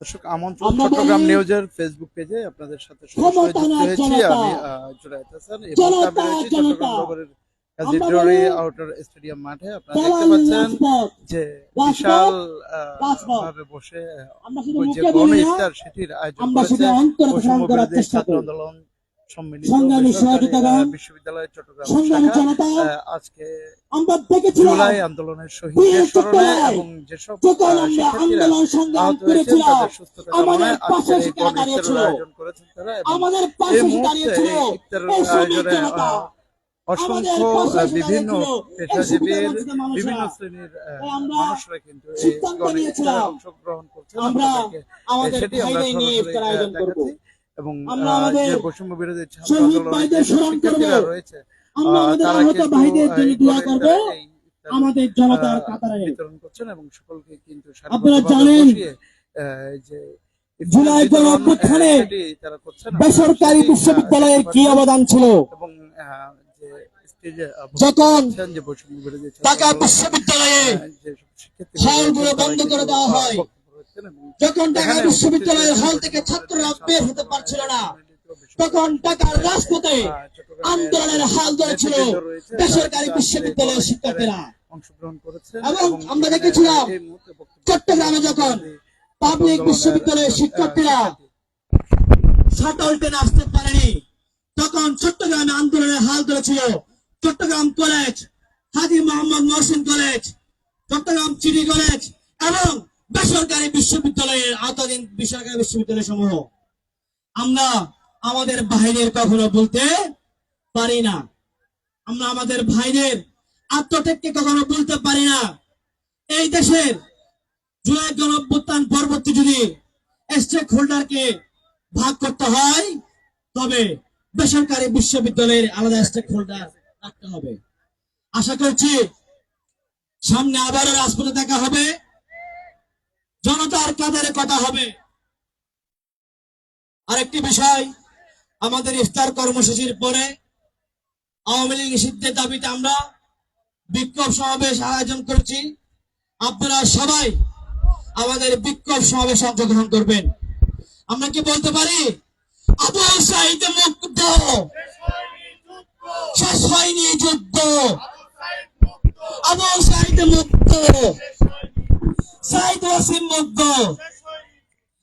দর্শক আমন্ত্রণ চট্টগ্রাম নিউজের ফেসবুক পেজে আপনাদের সাথে সরাসরি যুক্ত হয়েছি আমি জুনায়েদ হাসান। এই মুহূর্তে আমি রয়েছি চট্টগ্রাম নগরের কাজীরচৌরি আউটার স্টেডিয়াম মাঠে। আপনারা দেখতে পাচ্ছেন যে বিশাল ভাবে বসে যে গণ ইফতার সেটির আয়োজন করেছে বৈষম্য বিরোধী ছাত্র আন্দোলন সম্মিলিত বেসরকারি বিশ্ববিদ্যালয় চট্টগ্রাম শাখা। আজকে জুলাই আন্দোলনের শহীদদের স্মরণে এবং যেসব শিক্ষার্থীরা আহত হয়েছেন তাদের সুস্থতা কামনায় আজকের এই গণ ইফতারের আয়োজন করেছেন তারা। এবং এই মুহূর্তে এই ইফতারের আয়োজনে অসংখ্য বিভিন্ন পেশাজীবীর বিভিন্ন শ্রেণীর মানুষরা কিন্তু এই গণ ইফতারে অংশগ্রহণ করছেন। সেটি আমরা সরাসরি দেখাচ্ছি। এবং যে বৈষম্য বিরোধী ছাত্র আন্দোলনের যেসব শিক্ষার্থীরা রয়েছে তারা কিন্তু আমাদের জনতার কাতারে বিতরণ করছেন এবং সকলকে কিন্তু আপনারা জানেন যে জুলাই গণঅভ্যুত্থানে বেসরকারি বিশ্ববিদ্যালয়ের কি অবদান ছিল এবং যখন ঢাকা বিশ্ববিদ্যালয়ে হলগুলো বন্ধ করে দেওয়া হয়, যখন ঢাকা বিশ্ববিদ্যালয়ের হল থেকে ছাত্ররা বের হতে পারছিল না, তখন ঢাকার রাজপথে আন্দোলনের হাল ধরেছিল বেসরকারি বিশ্ববিদ্যালয়ের শিক্ষার্থীরা। অংশগ্রহণ করেছে এবং আমরা দেখেছিলাম চট্টগ্রামে যখন পাবলিক বিশ্ববিদ্যালয়ের শিক্ষার্থীরা শাটল ট্রেনে আসতে পারেনি, তখন চট্টগ্রামে আন্দোলনের হাল ধরেছিল Chittagong college, Haji Mohammad Mohsin college, Chittagong city college এবং বেসরকারি বিশ্ববিদ্যালয়ের আওতাধীন বেসরকারি বিশ্ববিদ্যালয় সমূহ। আমরা আমাদের ভাইদের কখনো বলতে পারি না, আমরা আমাদের ভাইদের আত্মত্যাগকে কখনো বলতে পারি না। এই দেশের জুলাই গণঅভ্যুত্থান পরবর্তী যদি স্টেক হোল্ডারকে ভাগ করতে হয়, তবে বেসরকারি বিশ্ববিদ্যালয়ের আলাদা স্টেক হোল্ডার রাখতে হবে। আশা করছি সামনে আবারও রাজপথে দেখা হবে, জনতার কাতারে কথা হবে। আরেকটি বিষয়, আমাদের ইফতার কর্মসূচির পরে আওয়ামী লীগ নিষিদ্ধের দাবিতে আমরা বিক্ষোভ সমাবেশ আয়োজন করছি। আপনারা সবাই আমাদের বিক্ষোভ সমাবেশে অংশগ্রহণ করবেন। আমরা কি বলতে পারি আবু সাঈদ মুক্ত, শেষ হয়নি যুদ্ধ, আবু সাঈদ মুক্ত, সাঈদ ওয়াসিম মুক্ত,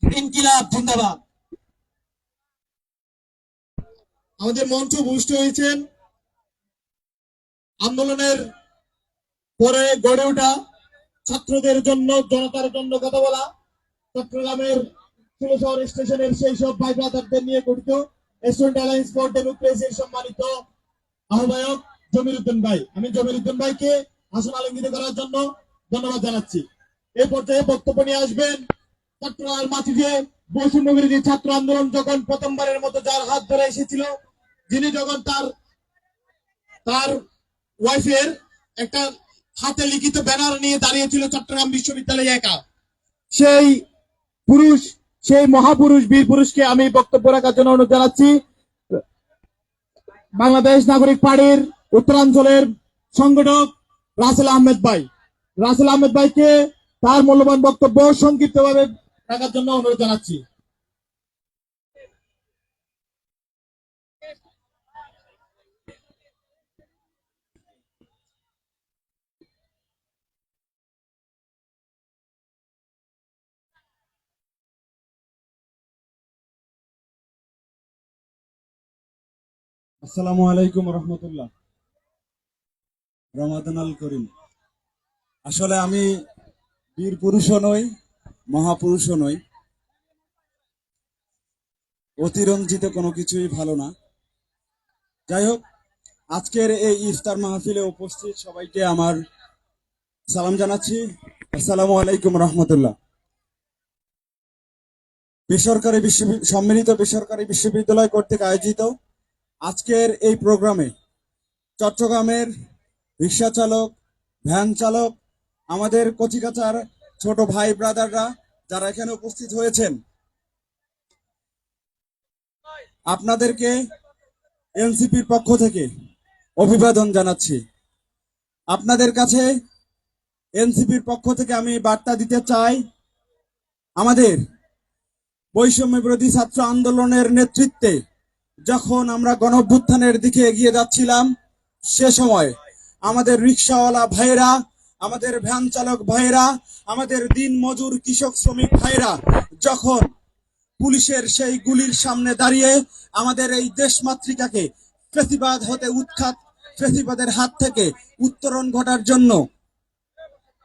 ইনকিলাব জিন্দাবাদ। আমাদের মঞ্চ ভূষ্ট হয়েছেন আন্দোলনের পরে গড়ে ওঠা ছাত্রদের জন্য, জনতার জন্য কথা বলা, চট্টগ্রামের শহর স্টেশনের সেই সব ভাই ব্রাদারদের নিয়ে গঠিত স্টুডেন্ট অ্যালায়েন্স ফর ডেমোক্রেসির সম্মানিত আহ্বায়ক জমির উদ্দিন ভাই। আমি জমির উদ্দিন ভাইকে আসন আলঙ্কিত করার জন্য ধন্যবাদ জানাচ্ছি। এই পর্যায়ে বক্তব্য নিয়ে আসবেন চট্টগ্রামের মাটিতে বৈষম্য বিরোধী ছাত্র আন্দোলন যখন প্রথমবারের মতো যার হাত ধরে এসেছিল, যিনি যখন তার ওয়াইফের একটা হাতে লিখিত ব্যানার নিয়ে দাঁড়িয়েছিল চট্টগ্রাম বিশ্ববিদ্যালয়ে একা, সেই পুরুষ, সেই মহাপুরুষ বীর পুরুষকে আমি বক্তব্য রাখার জন্য অনুরোধ জানাচ্ছি। বাংলাদেশ নাগরিক পার্টির উত্তরাঞ্চলের সংগঠক রাসেল আহমেদ ভাই, রাসেল আহমেদ ভাইকে তার মূল্যবান বক্তব্য সংক্ষিপ্তভাবে রাখার জন্য অনুরোধ জানাচ্ছি। আসসালামু আলাইকুম রহমতুল্লাহ। রমাদান আল করিম। আসলে আমি বীর পুরুষও নই, মহাপুরুষও নই, অতিরঞ্জিত কোনো কিছুই ভালো না। যাই হোক, আজকের এই ইফতার মাহফিলে উপস্থিত সবাইকে আমার সালাম জানাচ্ছি। আসসালামু আলাইকুম রহমতুল্লাহ। সম্মিলিত বেসরকারি বিশ্ববিদ্যালয় কর্তৃক আয়োজিত আজকের এই প্রোগ্রামে চট্টগ্রামের রিক্সা চালক, ভ্যান চালক, আমাদের কচিকাচার ছোট ভাই ব্রাদাররা যারা এখানে উপস্থিত হয়েছেন, আপনাদেরকে এনসিপির পক্ষ থেকে অভিবাদন জানাচ্ছি। আপনাদের কাছে এনসিপির পক্ষ থেকে আমি বার্তা দিতে চাই, আমাদের বৈষম্য বিরোধী ছাত্র আন্দোলনের নেতৃত্বে যখন আমরা গণঅভ্যুত্থানের দিকে এগিয়ে যাচ্ছিলাম, সে সময় আমাদের রিকশাওয়ালা ভাইরা, আমাদের ভ্যান চালক ভাইরা, আমাদের দিন মজুর কৃষক শ্রমিক ভাইরা যখন পুলিশের সেই গুলির সামনে দাঁড়িয়ে আমাদের এই দেশমাতৃকাকে ফ্যাসিবাদ হতে উৎখাত, ফ্যাসিবাদের হাত থেকে উত্তরণ ঘটার জন্য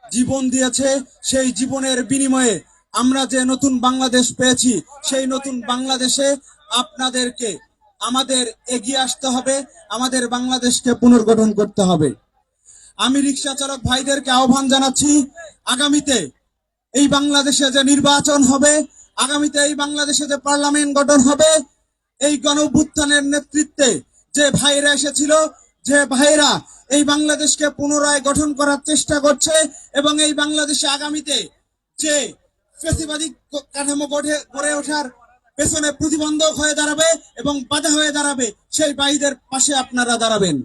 জীবন দিয়েছে, সেই জীবনের বিনিময়ে আমরা যে নতুন বাংলাদেশ পেয়েছি, সেই নতুন বাংলাদেশে আপনাদেরকে আমাদের এগিয়ে আসতে হবে, আমাদের বাংলাদেশকে পুনর্গঠন করতে হবে। আমি রিকশা চালক ভাইদেরকে আহ্বান জানাচ্ছি, আগামীতে এই বাংলাদেশে যে নির্বাচন হবে, আগামীতে এই বাংলাদেশে যে পার্লামেন্ট গঠন হবে, এই গণঅভ্যুত্থানের নেতৃত্বে যে ভাইরা এসেছিল, যে ভাইরা এই বাংলাদেশকে পুনরায় গঠন করার চেষ্টা করছে এবং এই বাংলাদেশে আগামীতে যে ফ্যাসিবাদী কাঠামো গড়ে ওঠার পেছনে প্রতিবন্ধক হয়ে দাঁড়াবে এবং বাধা হয়ে দাঁড়াবে, সেই ভাইদের পাশে আপনারা দাঁড়াবেন।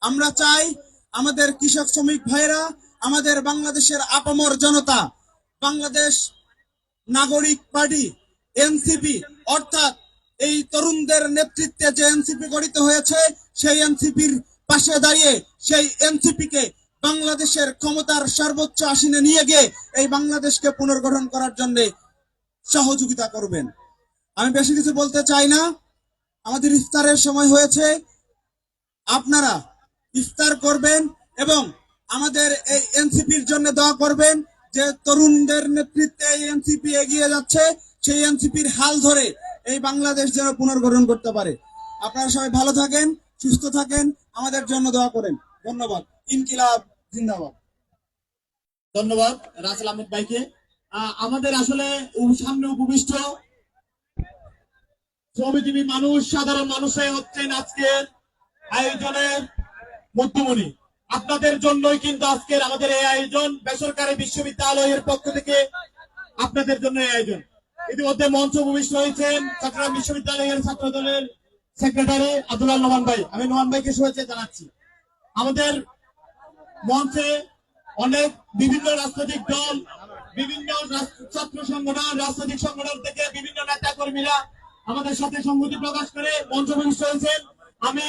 আমরা চাই আমাদের কৃষক শ্রমিক ভাইরা, আমাদের বাংলাদেশের আপামর জনতা, বাংলাদেশ নাগরিক পার্টি এনসিপি, অর্থাৎ এই তরুণদের নেতৃত্বে যে এনসিপি গঠিত হয়েছে, সেই এনসিপির পাশে দাঁড়িয়ে সেই এনসিপিকে বাংলাদেশের ক্ষমতার সর্বোচ্চ আসনে নিয়ে গিয়ে এই বাংলাদেশকে পুনর্গঠন করার জন্য সহযোগিতা করবেন। আমি বেশি কিছু বলতে চাই না, আমাদের ইফতারের সময় হয়েছে, আপনারা ইফতার করবেন এবং আমাদের এই এনসিপির জন্য দোয়া করবেন, যে তরুণদের নেতৃত্বে এই এনসিপি এগিয়ে যাচ্ছে, সেই এনসিপির হাল ধরে এই বাংলাদেশ যেন পুনর্গঠন করতে পারে। আপনারা সবাই ভালো থাকেন, সুস্থ থাকেন, আমাদের জন্য দোয়া করেন। ধন্যবাদ। ইনকিলাব জিন্দাবাদ। ধন্যবাদ রাসেল আহমেদ ভাইকে। আমাদের আসলে সামনে উপবিষ্ট শ্রমজীবী মানুষ, সাধারণ মানুষই হচ্ছেন আজকের আয়োজনের মধ্যমণি। আপনাদের জন্যই কিন্তু আজকের আমাদের এই আয়োজন, বেসরকারি বিশ্ববিদ্যালয়ের পক্ষ থেকে আপনাদের জন্য এই আয়োজন। ইতিমধ্যে মঞ্চ উপবিষ্ট হয়েছেন চট্টগ্রাম বিশ্ববিদ্যালয়ের ছাত্র দলের সেক্রেটারি আব্দুল্লাহ নোমান ভাই। আমি নোমান ভাইকে শুভেচ্ছা জানাচ্ছি। আমাদের মঞ্চে অনেক বিভিন্ন রাজনৈতিক দল, বিভিন্ন ছাত্র সংগঠন, রাজনৈতিক সংগঠন থেকে বিভিন্ন নেতা কর্মীরা আমাদের সাথে সংহতি প্রকাশ করে মঞ্চ উপবিষ্ট হয়েছেন। আমি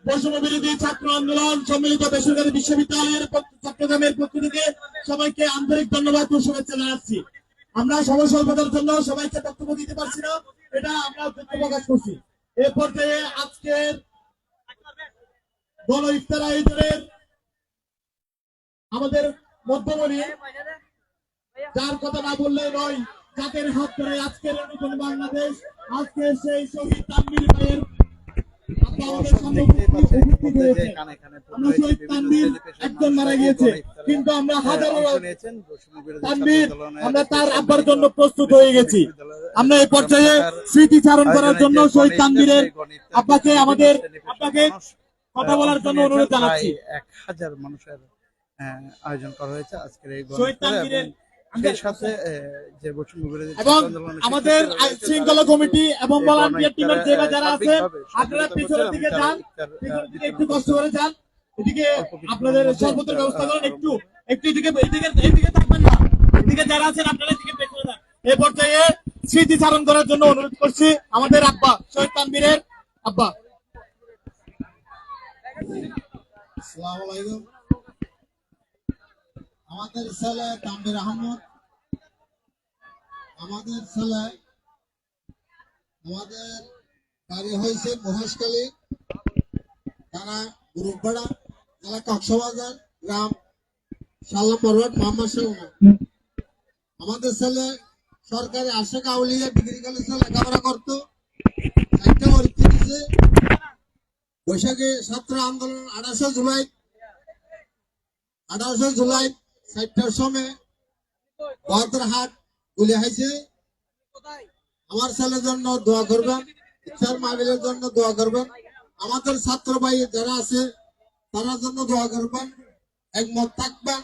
বৈষম্য বিরোধী ছাত্র আন্দোলন সম্মিলিত বেসরকারি বিশ্ববিদ্যালয়ের চট্টগ্রামের পক্ষ থেকে সবাইকে আন্তরিক ধন্যবাদ ও শুভেচ্ছা জানাচ্ছি। আমরা সময় স্বল্পতার জন্য সবাইকে বক্তব্য দিতে পারছি না, এটা আমরা দুঃখ প্রকাশ করছি। এ পর্যায়ে আজকের গণ ইফতার আয়োজনের আমাদের মধ্যমণি, যার কথা না বললে নয়, যাদের হাত ধরে আজকের নতুন বাংলাদেশ, আজকের সেই শহীদ তানভীর ভাইয়ের আমাদের সামনে উপস্থিত হয়েছে। আমরা শহীদ তানভীর একজন মারা গিয়েছে, কিন্তু আমরা হাজারো তানভীর, আমরা তার আব্বার জন্য প্রস্তুত হয়ে গেছি। আমরা এই পর্যায়ে স্মৃতিচারণ করার জন্য শহীদ তানভীরের আব্বাকে, আমাদের আব্বাকে কথা বলার জন্য অনুরোধ জানাচ্ছি। 1000 মানুষের আয়োজন করা হয়েছে আজকের এই শহীদ তানভীরের সেই সাথে যে বৈষম্য বিরোধী এবং আমাদের শৃঙ্খলা কমিটি এবং ভলান্টিয়ার টিমের যারা আছে, আপনারা পিছনের দিকে যান, পিছনের দিকে একটু কষ্ট করে যান, এদিকে আপনাদের সর্বত্র ব্যবস্থা করেন, একটু একটু এদিকে থাকবেন না, এদিকে যারা আছেন আপনারা এদিকে পেছনে যান। এই পর্যায়ে স্মৃতিচারণ করার জন্য অনুরোধ করছি আমাদের আব্বা শহীদ তানভীরের আব্বা। আসসালামু আলাইকুম। আমাদের ছেলে তানভীর আহমদ, আমাদের ছেলে, আমাদের বাড়ি হয়েছে মহেশখালী, তারা গ্রুপপাড়া, জেলা কক্সবাজার, গ্রাম সাল্লাম বরওয়াট, মোহাম্মদ সালমা। আমাদের ছেলে সরকারি আশেক আউলিয়া ডিগ্রি কলেজে লেখাপড়া করতো, 4টা পরীক্ষা দিয়েছে। বৈশাখী ছাত্র আন্দোলন 18 জুলাই 4টার সময় বহদ্রহাট গুলি হয়েছে। আমার ছেলের জন্য দোয়া করবেন, ইচ্ছার মাহফিলের জন্য দোয়া করবেন, আমাদের ছাত্র ভাই যারা আছে তার জন্য দোয়া করবেন, একমত থাকবেন।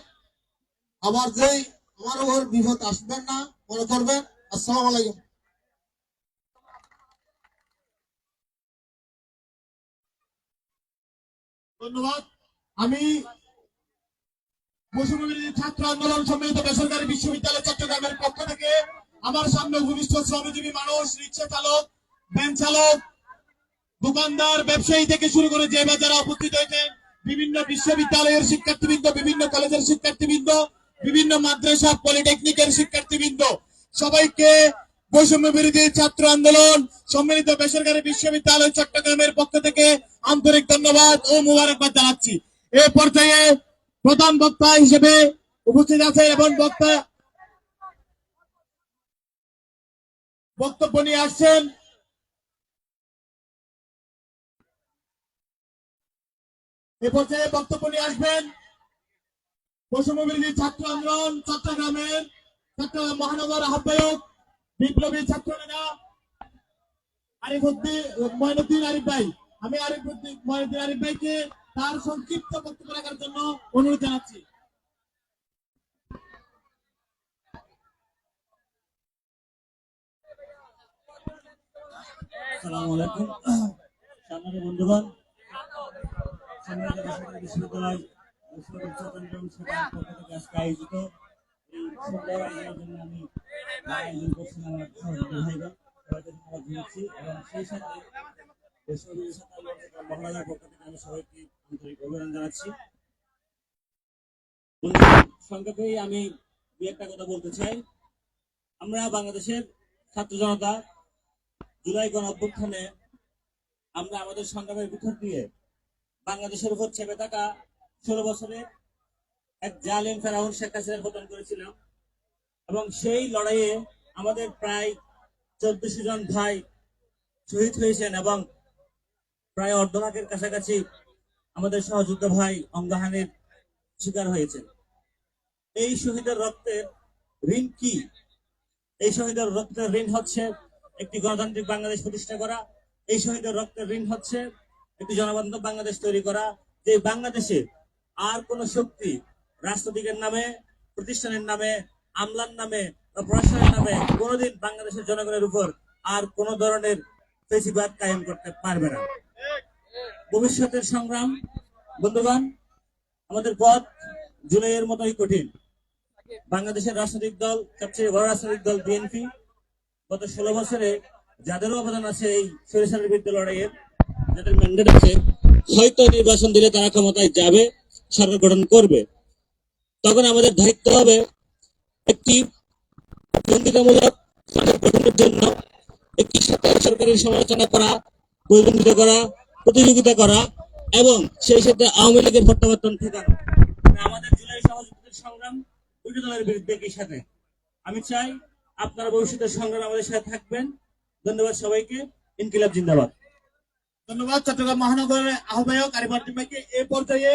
আবার যেই আমার ওর বিপদ আসবেন না মনে করবেন। আসসালামু আলাইকুম। ধন্যবাদ। আমি বৈষম্য বিরোধী ছাত্র আন্দোলন সম্মিলিত বেসরকারি বিশ্ববিদ্যালয় চট্টগ্রামের পক্ষ থেকে আমার সামনে উপবিষ্ট শ্রমজীবী মানুষ, রিক্সা চালক, ভ্যান চালক, দোকানদার, ব্যবসায়ী থেকে শুরু করে যে যারা উপস্থিত হয়েছেন, বিভিন্ন বিশ্ববিদ্যালয়ের শিক্ষার্থীবৃন্দ, বিভিন্ন কলেজের শিক্ষার্থীবৃন্দ, বিভিন্ন মাদ্রাসা পলিটেকনিকের শিক্ষার্থীবৃন্দ, সবাইকে বৈষম্য বিরোধী ছাত্র আন্দোলন সম্মিলিত বেসরকারি বিশ্ববিদ্যালয় চট্টগ্রামের পক্ষ থেকে আন্তরিক ধন্যবাদ ও মোবারকবাদ জানাচ্ছি। এ পর্যায়ে প্রধান বক্তা হিসেবে উপস্থিত আছে এবং বক্তব্য নিয়ে আসছেন এ পর্যায়ে বক্তব্য নিয়ে আসবেন বৈষম্য বিরোধী ছাত্র আন্দোলন চট্টগ্রামের চট্টগ্রাম মহানগর আহ্বায়ক বিপ্লবী ছাত্র নেতা মঈনুদ্দিন আরিফ ভাই। আমি মঈনুদ্দিন আরিফ ভাইকে তার সংক্ষিপ্ত বক্তব্য রাখার জন্য অনুরোধ জানাচ্ছি। আসসালামু আলাইকুম সম্মানিত বন্ধুগণ, সম্মানিত বেসরকারি বিশ্ববিদ্যালয় পক্ষ থেকে আজকে আয়োজিত এই সুন্দর আয়োজনের জন্য আমি আয়োজন করছি আমার সহযোগী ভাইরা সবাইকে ধন্যবাদ জানাচ্ছি এবং সেই সাথে বেসরকারি মহানগর পক্ষ থেকে আমি সবাইকে আন্তরিক অভিনন্দন জানাচ্ছি। সংক্ষেপে আমি দু একটা কথা বলতে চাই। আমরা বাংলাদেশের ছাত্র জনতা জুলাই গণ অভ্যুত্থানে আমরা আমাদের সংগ্রামের ভিতর দিয়ে বাংলাদেশের উপর চেপে থাকা 16 বছরে এক জালেম ফেরাউন শেখ হাসিনার পতন করেছিলাম এবং সেই লড়াইয়ে আমাদের প্রায় 1400 জন ভাই শহীদ হয়েছেন এবং প্রায় অর্ধলাখের কাছাকাছি আমাদের সহযোদ্ধা ভাই অঙ্গহানির শিকার হয়েছেন। এই শহীদের রক্তের ঋণ কি? এই শহীদের রক্তের ঋণ হচ্ছে একটি গণতান্ত্রিক বাংলাদেশ প্রতিষ্ঠা করা। এই শহীদের রক্তের ঋণ হচ্ছে একটি জনবান্ধব বাংলাদেশ তৈরি করা, যে বাংলাদেশে আর কোন শক্তি রাষ্ট্রদিকের নামে, প্রতিষ্ঠানের নামে, আমলার নামে বা প্রশাসনের নামে কোনোদিন বাংলাদেশের জনগণের উপর আর কোন ধরনের ফেসিবাদ কায়েম করতে পারবে না। ভবিষ্যতের সংগ্রাম বন্ধুগণ, আমাদের পথ জুলাইয়ের মতোই কঠিন। বাংলাদেশের রাজনৈতিক দল, সবচেয়ে বড় রাজনৈতিক দল বিএনপি, গত 16 বছরে যাদেরও অবদান আছে এই স্বৈরাচারের বিরুদ্ধে লড়াইয়ের, যাদের ম্যান্ডেট আছে, হয়তো নির্বাচন দিলে তারা ক্ষমতায় যাবে, সরকার গঠন করবে। তখন আমাদের দায়িত্ব হবে একটি প্রতিদ্বন্দ্বিতামূলক সরকার গঠনের জন্য একটি সরকারি সমালোচনা করা, প্রতিদ্বন্দ্বিতা করা, প্রতিযোগিতা করা এবং সেই সাথে আওয়ামী লীগের প্রত্যাবর্তন ঠেকানো। আমাদের জুলাই সহযোগিতার সংগ্রাম দুটি দলের বিরুদ্ধে একই সাথে। আমি চাই আপনারা ভবিষ্যতের সংগ্রাম আমাদের সাথে থাকবেন। ধন্যবাদ সবাইকে। ইনকিলাব জিন্দাবাদ। ধন্যবাদ চট্টগ্রাম মহানগরের আহ্বায়ক আরিফ আরিফ ভাইকে। এ পর্যায়ে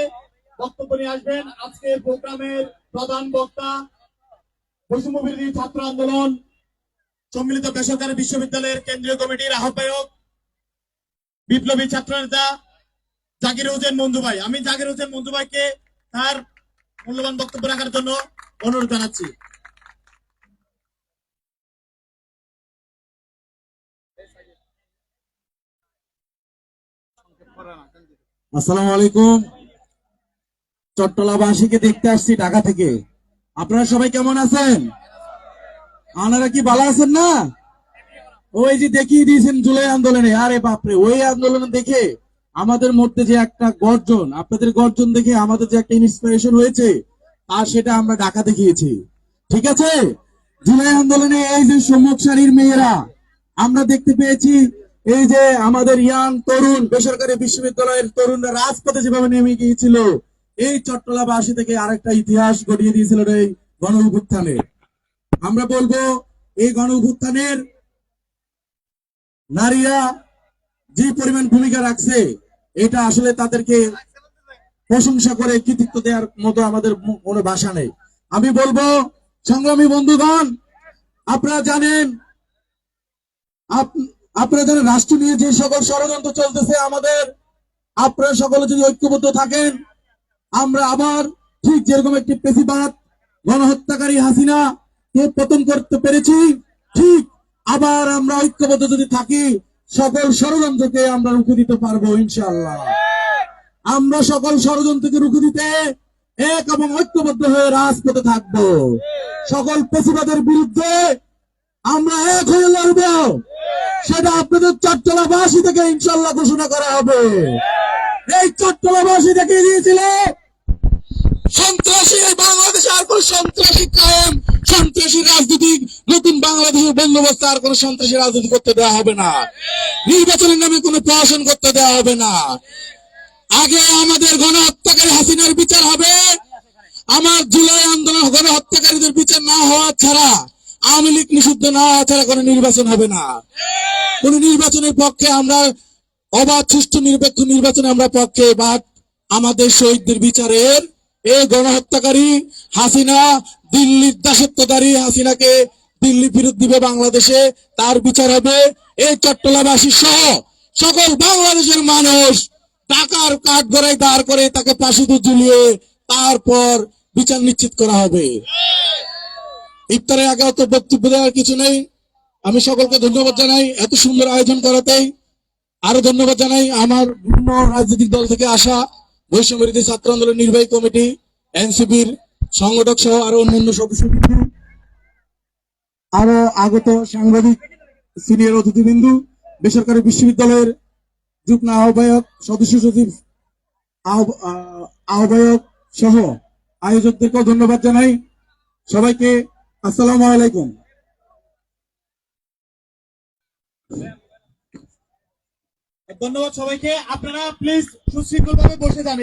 বক্তব্য নিয়ে আসবেন আজকের প্রোগ্রামের প্রধান বক্তা বৈষম্য বিরোধী ছাত্র আন্দোলন সম্মিলিত বেসরকারি বিশ্ববিদ্যালয়ের কেন্দ্রীয় কমিটির আহ্বায়ক বিপ্লবী ছাত্র নেতা জাকির হোসেন মঞ্জু ভাই। আমি জাকির হোসেন মঞ্জু ভাইকে তার মূল্যবান বক্তব্য রাখার জন্য অনুরোধ জানাচ্ছি। আসসালামু আলাইকুম। চট্টলাবাসীকে দেখতে আসছি ঢাকা থেকে। আপনারা সবাই কেমন আছেন? আপনারা কি ভালো আছেন না? ওই যে দেখিয়ে দিয়েছেন জুলাই আন্দোলনে, আরে বাপরে, ওই আন্দোলনে দেখে আমাদের মধ্যে যে একটা গর্জন, আপনাদের গর্জন দেখে আমাদের যে একটা ইন্সপিরেশন হয়েছে, আর সেটা আমরা ঢাকা দেখিয়েছি। ঠিক আছে, জুলাই আন্দোলনে এই যে সম্মুখ সারির মেয়েরা আমরা দেখতে পেয়েছি, এই যে আমাদের ইয়াং তরুণ বেসরকারি বিশ্ববিদ্যালয়ের তরুণরা রাজপথে যেভাবে নেমে গিয়েছিল, এই চট্টলাবাসী থেকে আরেকটা ইতিহাস গড়িয়ে দিয়েছিল এই গণ অভ্যুত্থানে। আমরা বলবো এই গণ অভ্যুত্থানের নারীরা যে পরিমাণ ভূমিকা রাখছে, এটা আসলে তাদেরকে প্রশংসা করে কৃতিত্ব দেওয়ার মতো আমাদের কোনো ভাষা নেই। আমি বলবো সংগ্রামী বন্ধুগণ, আপনারা জানেন, আপনারা যারা রাষ্ট্র নিয়ে যে সকল ষড়যন্ত্র চলতেছে আমাদের, আপনারা সকলে যদি ঐক্যবদ্ধ থাকেন, আমরা আবার ঠিক যেরকম একটি পেশিবাদ গণহত্যাকারী হাসিনা কে পতন করতে পেরেছি, ঠিক আবার আমরা ঐক্যবদ্ধ যদি থাকি, সকল ষড়যন্ত্রকে আমরা রুখে দিতে পারবো ইনশাআল্লাহ। আমরা সকল ষড়যন্ত্রকে রুখে দিতে এক এবং ঐক্যবদ্ধ হয়ে রাজপথে থাকবো। সকল পেশিবাদের বিরুদ্ধে আমরা এক হয়ে লড়বো, সেটা আপনাদের চট্টলাবাসী থেকে ইনশাল্লাহ ঘোষণা করা হবে। এই চট্টলাবাসী দেখিয়ে দিয়েছিল সন্ত্রাসী এই বাংলাদেশে আর কোন সন্ত্রাসী কায়েম, সন্ত্রাসী রাজনীতি, নতুন বাংলাদেশের বন্দোবস্ত আর কোন সন্ত্রাসী রাজনীতি করতে দেওয়া হবে না। নির্বাচনের নামে কোনো প্রহসন করতে দেওয়া হবে না। আগে আমাদের গণহত্যাকারী হাসিনার বিচার হবে। আমার জুলাই আন্দোলন গণহত্যাকারীদের বিচার না হওয়া ছাড়া, আওয়ামী লীগ নিষিদ্ধ না হওয়া ছাড়া কোনো নির্বাচন হবে না। কোন নির্বাচনের পক্ষে আমরা অবাধ সুষ্ঠু নিরপেক্ষ নির্বাচনে আমরা পক্ষে, বাট আমাদের শহীদদের বিচারের এই গণহত্যাকারী হাসিনা, দিল্লির দাসত্বকারী হাসিনাকে দিল্লি ফেরত দিবে বাংলাদেশে, তার বিচার হবে। এই চট্টলাবাসী সহ সকল বাংলাদেশের মানুষ টাকার কাঠগড়ায় দাঁড় করে তাকে ফাঁসিতে ঝুলিয়ে তারপর বিচার নিশ্চিত করা হবে। ইফতারের আগে অত বক্তব্য দেওয়ার কিছু নেই। আমি সকলকে ধন্যবাদ জানাই এত সুন্দর আয়োজন করাতেই। আরো ধন্যবাদ জানাই আমার বিভিন্ন রাজনৈতিক দল থেকে আসা বৈষম্যবিরোধী ছাত্র আন্দোলন নির্বাহী কমিটি, এনসিপির সংগঠক সহ আরো অন্যান্য সদস্যবৃন্দ, আরো আগত সাংবাদিক, সিনিয়র অতিথিবৃন্দু, বেসরকারি বিশ্ববিদ্যালয়ের যুগ্ম আহ্বায়ক, সদস্য সচিব, আহ্বায়ক সহ আয়োজকদেরকেও ধন্যবাদ জানাই। সবাইকে আসসালামু আলাইকুম। ধন্যবাদ সবাইকে। আপনারা প্লিজ সুশৃঙ্খলভাবে বসে যান।